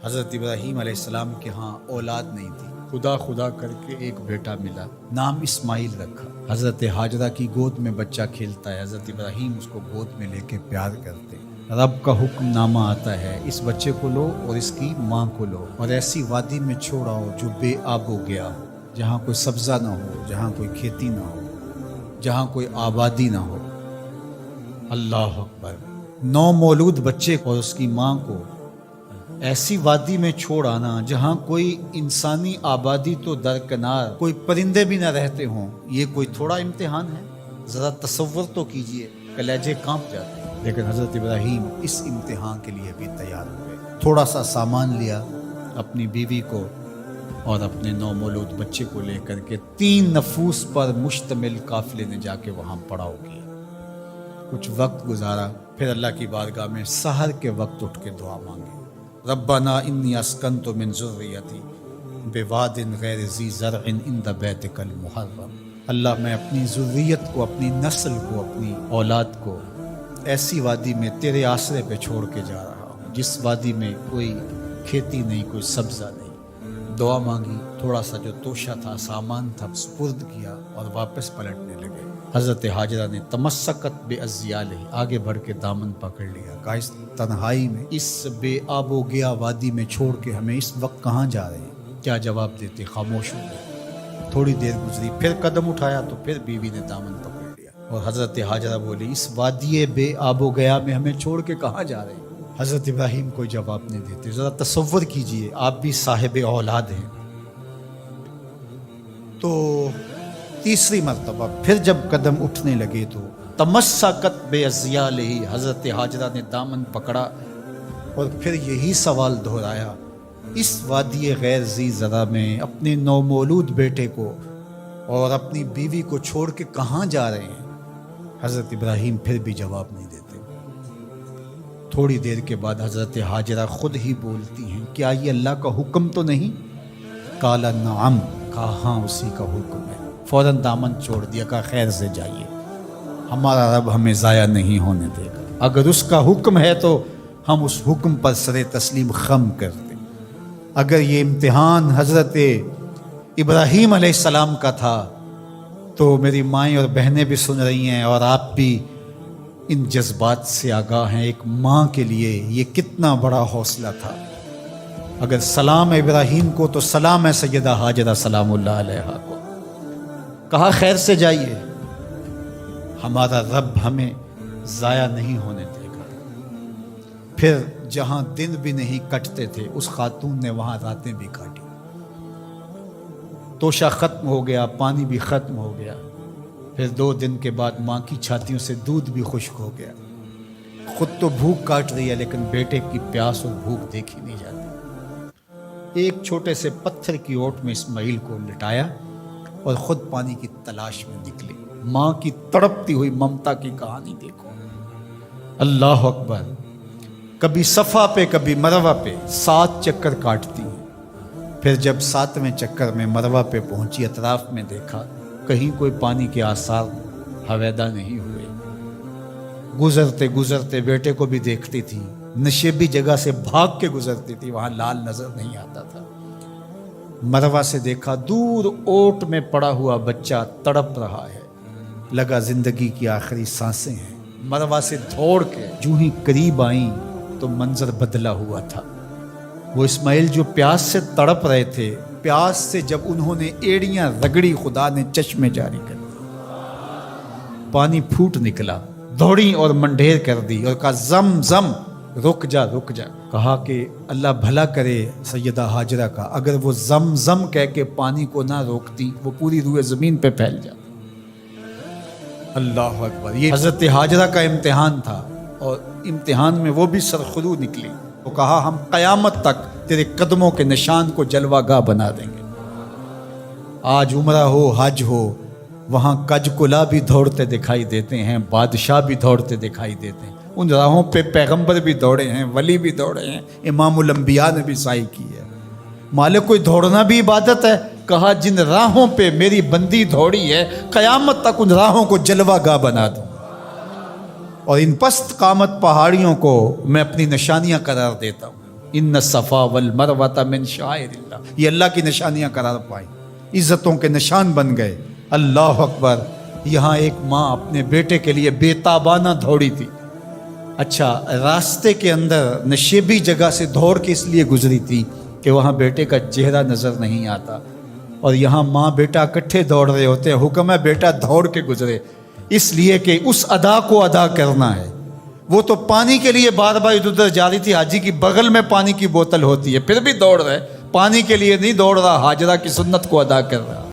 حضرت ابراہیم علیہ السلام کے ہاں اولاد نہیں تھی، خدا خدا کر کے ایک بیٹا ملا، نام اسماعیل رکھا۔ حضرت ہاجرہ کی گود میں بچہ کھیلتا ہے، حضرت ابراہیم اس کو گود میں لے کے پیار کرتے۔ رب کا حکم نامہ آتا ہے، اس بچے کو لو اور اس کی ماں کو لو اور ایسی وادی میں چھوڑاؤ جو بے آب و گیا ہو، جہاں کوئی سبزہ نہ ہو، جہاں کوئی کھیتی نہ ہو، جہاں کوئی آبادی نہ ہو۔ اللہ اکبر۔ نو مولود بچے کو اور اس کی ماں کو ایسی وادی میں چھوڑ آنا جہاں کوئی انسانی آبادی تو درکنار، کوئی پرندے بھی نہ رہتے ہوں، یہ کوئی تھوڑا امتحان ہے؟ ذرا تصور تو کیجئے، کلیجے کانپ جاتے ہیں۔ لیکن حضرت ابراہیم اس امتحان کے لیے بھی تیار ہوئے۔ تھوڑا سا سامان لیا، اپنی بیوی کو اور اپنے نو مولود بچے کو لے کر کے 3 نفوس پر مشتمل قافلے نے جا کے وہاں پڑاؤ کیا۔ کچھ وقت گزارا، پھر اللہ کی بارگاہ میں سحر کے وقت اٹھ کے دعا مانگی، ربنا انی اسکنت من ذریتی بواد غیر ذی زرع عند بیتک المحرم۔ اللہ، میں اپنی ذریت کو، اپنی نسل کو، اپنی اولاد کو ایسی وادی میں تیرے آسرے پہ چھوڑ کے جا رہا ہوں جس وادی میں کوئی کھیتی نہیں، کوئی سبزہ نہیں۔ دعا مانگی، تھوڑا سا جو توشہ تھا، سامان تھا، سپرد کیا اور واپس پلٹنے لگے۔ حضرت ہاجرہ نے تمسکت بعزیالہ، آگے بڑھ کے دامن پکڑ لیا، کہا اس تنہائی میں، اس بے آب و گیا وادی میں چھوڑ کے ہمیں اس وقت کہاں جا رہے ہیں؟ کیا جواب دیتے؟ خاموش ہو گئے۔ تھوڑی دیر گزری، پھر قدم اٹھایا تو پھر بیوی نے دامن پکڑ لیا اور حضرت ہاجرہ بولی، اس وادی بے آب و گیا میں ہمیں چھوڑ کے کہاں جا رہے ہیں؟ حضرت ابراہیم کوئی جواب نہیں دیتے۔ ذرا تصور کیجئے، آپ بھی صاحب اولاد ہیں۔ تو تیسری مرتبہ پھر جب قدم اٹھنے لگے تو تمسکت بعزیالہ، حضرت ہاجرہ نے دامن پکڑا اور پھر یہی سوال دہرایا، اس وادی غیر ذی زرع میں اپنے نومولود بیٹے کو اور اپنی بیوی کو چھوڑ کے کہاں جا رہے ہیں؟ حضرت ابراہیم پھر بھی جواب نہیں دیتے۔ تھوڑی دیر کے بعد حضرت ہاجرہ خود ہی بولتی ہیں، کیا یہ اللہ کا حکم تو نہیں؟ قال نعم، کہا ہاں اسی کا حکم ہے۔ فوراً دامن چھوڑ دیا، کہا خیر سے جائیے، ہمارا رب ہمیں ضائع نہیں ہونے دے گا، اگر اس کا حکم ہے تو ہم اس حکم پر سر تسلیم خم کرتے۔ اگر یہ امتحان حضرت ابراہیم علیہ السلام کا تھا تو میری مائیں اور بہنیں بھی سن رہی ہیں اور آپ بھی ان جذبات سے آگاہ ہیں۔ ایک ماں کے لیے یہ کتنا بڑا حوصلہ تھا۔ اگر سلام ابراہیم کو تو سلام ہے سیدہ ہاجرہ سلام اللہ علیہا کو۔ کہا خیر سے جائیے، ہمارا رب ہمیں ضائع نہیں ہونے دے گا۔ پھر جہاں دن بھی نہیں کٹتے تھے اس خاتون نے وہاں راتیں بھی کاٹی۔ توشہ ختم ہو گیا، پانی بھی ختم ہو گیا۔ پھر 2 دن کے بعد ماں کی چھاتیوں سے دودھ بھی خشک ہو گیا۔ خود تو بھوک کاٹ رہی ہے لیکن بیٹے کی پیاس اور بھوک دیکھی نہیں جاتی۔ ایک چھوٹے سے پتھر کی اوٹ میں اسماعیل کو لٹایا اور خود پانی کی تلاش میں نکلی۔ ماں کی تڑپتی ہوئی ممتا کی کہانی دیکھو۔ اللہ اکبر۔ کبھی صفا پہ کبھی مروہ پہ 7 چکر کاٹتی ہیں۔ پھر جب 7ویں چکر میں مروہ پہ پہنچی، اطراف میں دیکھا، کہیں کوئی پانی کے آثار ہویدا نہیں ہوئے۔ گزرتے گزرتے بیٹے کو بھی دیکھتی تھی، نشیبی جگہ سے بھاگ کے گزرتی تھی، وہاں لال نظر نہیں آتا تھا۔ مروہ سے دیکھا، دور اوٹ میں پڑا ہوا بچہ تڑپ رہا ہے، لگا زندگی کی آخری سانسیں ہیں۔ مروہ سے دوڑ کے جو ہی قریب آئیں تو منظر بدلا ہوا تھا۔ وہ اسماعیل جو پیاس سے تڑپ رہے تھے، پیاس سے جب انہوں نے ایڑیاں رگڑی، خدا نے چشمے جاری کر دی، پانی پھوٹ نکلا، دوڑی اور منڈھیر کر دی اور کہا زم زم، رک جا رک جا۔ کہا کہ اللہ بھلا کرے سیدہ ہاجرہ کا، اگر وہ زم زم کہہ کے پانی کو نہ روکتی وہ پوری روئے زمین پہ پھیل جاتی۔ اللہ اکبر۔ یہ حضرت ہاجرہ کا امتحان تھا اور امتحان میں وہ بھی سرخرو نکلی۔ وہ کہا ہم قیامت تک تیرے قدموں کے نشان کو جلوہ گاہ بنا دیں گے۔ آج عمرہ ہو، حج ہو، وہاں کج کلا بھی دوڑتے دکھائی دیتے ہیں، بادشاہ بھی دوڑتے دکھائی دیتے ہیں۔ ان راہوں پہ پیغمبر بھی دوڑے ہیں، ولی بھی دوڑے ہیں، امام الانبیاء نے بھی سعی کی ہے۔ مالک کوئی دوڑنا بھی عبادت ہے؟ کہا جن راہوں پہ میری بندی دوڑی ہے قیامت تک ان راہوں کو جلوہ گاہ بنا دوں، اور ان پست قامت پہاڑیوں کو میں اپنی نشانیاں قرار دیتا ہوں۔ ان الصفا والمروۃ من شعائر اللہ، یہ اللہ کی نشانیاں قرار پائیں، عزتوں کے نشان بن گئے۔ اللہ اکبر۔ یہاں ایک ماں اپنے بیٹے کے لیے بے تابانہ دوڑی تھی۔ اچھا، راستے کے اندر نشیبی جگہ سے دوڑ کے اس لیے گزری تھی کہ وہاں بیٹے کا چہرہ نظر نہیں آتا، اور یہاں ماں بیٹا اکٹھے دوڑ رہے ہوتے ہیں، حکم ہے بیٹا دوڑ کے گزرے، اس لیے کہ اس ادا کو ادا کرنا ہے۔ وہ تو پانی کے لیے بار بار ادھر ادھر جا رہی تھی، حاجی کی بغل میں پانی کی بوتل ہوتی ہے، پھر بھی دوڑ رہے، پانی کے لیے نہیں دوڑ رہا، حاجرہ کی سنت کو ادا کر رہا۔